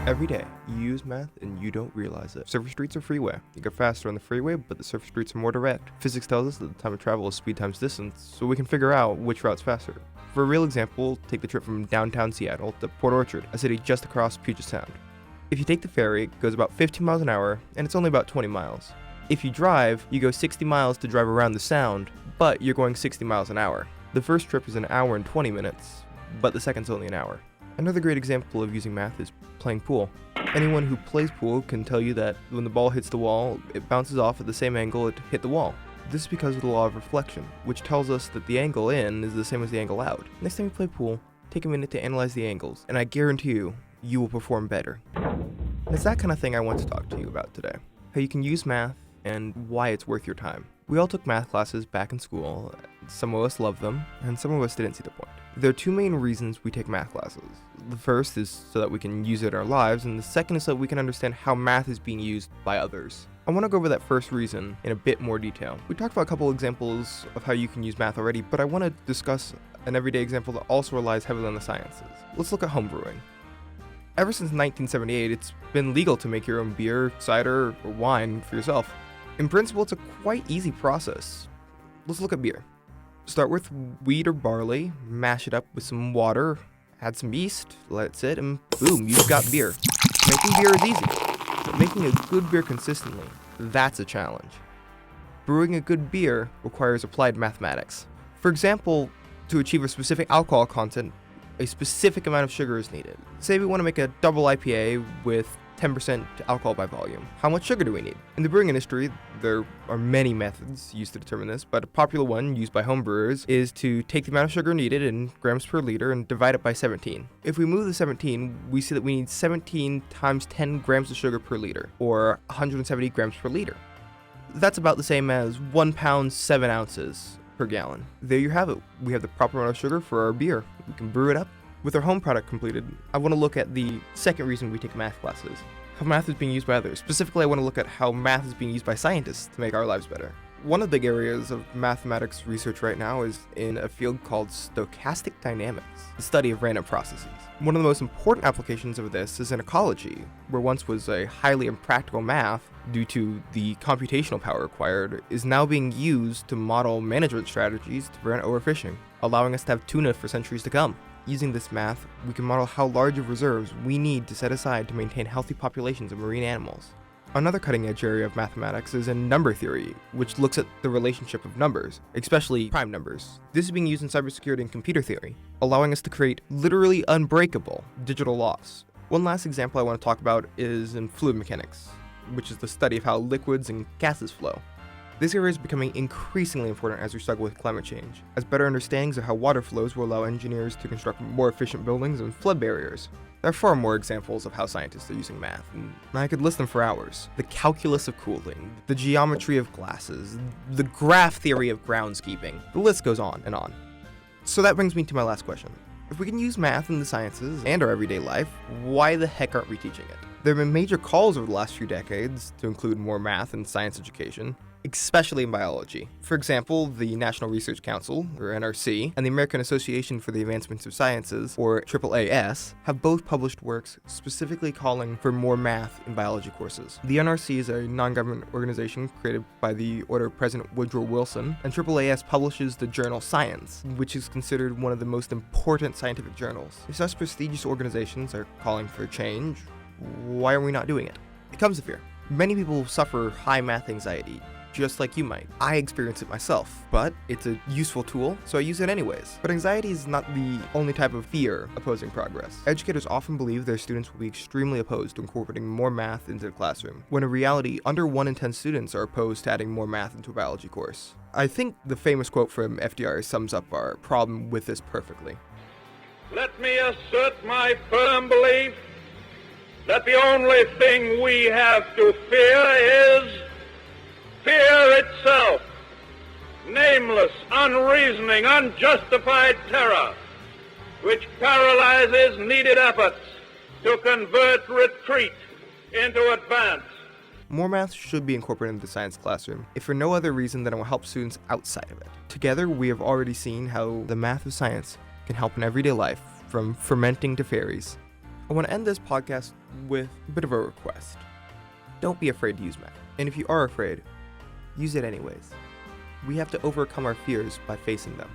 Every day, you use math and you don't realize it. Surface streets are freeway. You go faster on the freeway, but the surface streets are more direct. Physics tells us that the time of travel is speed times distance, so we can figure out which route's faster. For a real example, take the trip from downtown Seattle to Port Orchard, a city just across Puget Sound. If you take the ferry, it goes about 15 miles an hour, and it's only about 20 miles. If you drive, you go 60 miles to drive around the sound, but you're going 60 miles an hour. The first trip is an hour and 20 minutes, but the second's only an hour. Another great example of using math is playing pool. Anyone who plays pool can tell you that when the ball hits the wall, it bounces off at the same angle it hit the wall. This is because of the law of reflection, which tells us that the angle in is the same as the angle out. Next time you play pool, take a minute to analyze the angles, and I guarantee you will perform better. And it's that kind of thing I want to talk to you about today. How you can use math and why it's worth your time. We all took math classes back in school. Some of us loved them, and some of us didn't see the point. There are two main reasons we take math classes. The first is so that we can use it in our lives, and the second is so that we can understand how math is being used by others. I want to go over that first reason in a bit more detail. We talked about a couple examples of how you can use math already, but I want to discuss an everyday example that also relies heavily on the sciences. Let's look at home brewing. Ever since 1978, it's been legal to make your own beer, cider, or wine for yourself. In principle, it's a quite easy process. Let's look at beer. Start with wheat or barley, mash it up with some water, add some yeast, let it sit, and boom, you've got beer. Making beer is easy, but making a good beer consistently, that's a challenge. Brewing a good beer requires applied mathematics. For example, to achieve a specific alcohol content, a specific amount of sugar is needed. Say we want to make a double IPA with 10% alcohol by volume. How much sugar do we need? In the brewing industry, there are many methods used to determine this, but a popular one used by home brewers is to take the amount of sugar needed in grams per liter and divide it by 17. If we move the 17, we see that we need 17 times 10 grams of sugar per liter, or 170 grams per liter. That's about the same as 1 pound 7 ounces per gallon. There you have it. We have the proper amount of sugar for our beer. We can brew it up. With our home product completed, I want to look at the second reason we take math classes, how math is being used by others. Specifically, I want to look at how math is being used by scientists to make our lives better. One of the big areas of mathematics research right now is in a field called stochastic dynamics, the study of random processes. One of the most important applications of this is in ecology, where once was a highly impractical math, due to the computational power required, is now being used to model management strategies to prevent overfishing, allowing us to have tuna for centuries to come. Using this math, we can model how large of reserves we need to set aside to maintain healthy populations of marine animals. Another cutting-edge area of mathematics is in number theory, which looks at the relationship of numbers, especially prime numbers. This is being used in cybersecurity and computer theory, allowing us to create literally unbreakable digital laws. One last example I want to talk about is in fluid mechanics, which is the study of how liquids and gases flow. This area is becoming increasingly important as we struggle with climate change, as better understandings of how water flows will allow engineers to construct more efficient buildings and flood barriers. There are far more examples of how scientists are using math, and I could list them for hours. The calculus of cooling, the geometry of glasses, the graph theory of groundskeeping. The list goes on and on. So that brings me to my last question. If we can use math in the sciences and our everyday life, why the heck aren't we teaching it? There have been major calls over the last few decades to include more math in science education, especially in biology. For example, the National Research Council, or NRC, and the American Association for the Advancement of Sciences, or AAAS, have both published works specifically calling for more math in biology courses. The NRC is a non-government organization created by the order of President Woodrow Wilson, and AAAS publishes the journal Science, which is considered one of the most important scientific journals. If such prestigious organizations are calling for change, why are we not doing it? It comes to fear. Many people suffer high math anxiety, just like you might. I experience it myself, but it's a useful tool, so I use it anyways. But anxiety is not the only type of fear opposing progress. Educators often believe their students will be extremely opposed to incorporating more math into the classroom, when in reality, under 1 in 10 students are opposed to adding more math into a biology course. I think the famous quote from FDR sums up our problem with this perfectly. Let me assert my firm belief that the only thing we have to fear is fear itself, nameless, unreasoning, unjustified terror, which paralyzes needed efforts to convert retreat into advance. More math should be incorporated into the science classroom, if for no other reason than it will help students outside of it. Together, we have already seen how the math of science can help in everyday life, from fermenting to fairies. I want to end this podcast with a bit of a request. Don't be afraid to use math. And if you are afraid, use it anyways. We have to overcome our fears by facing them.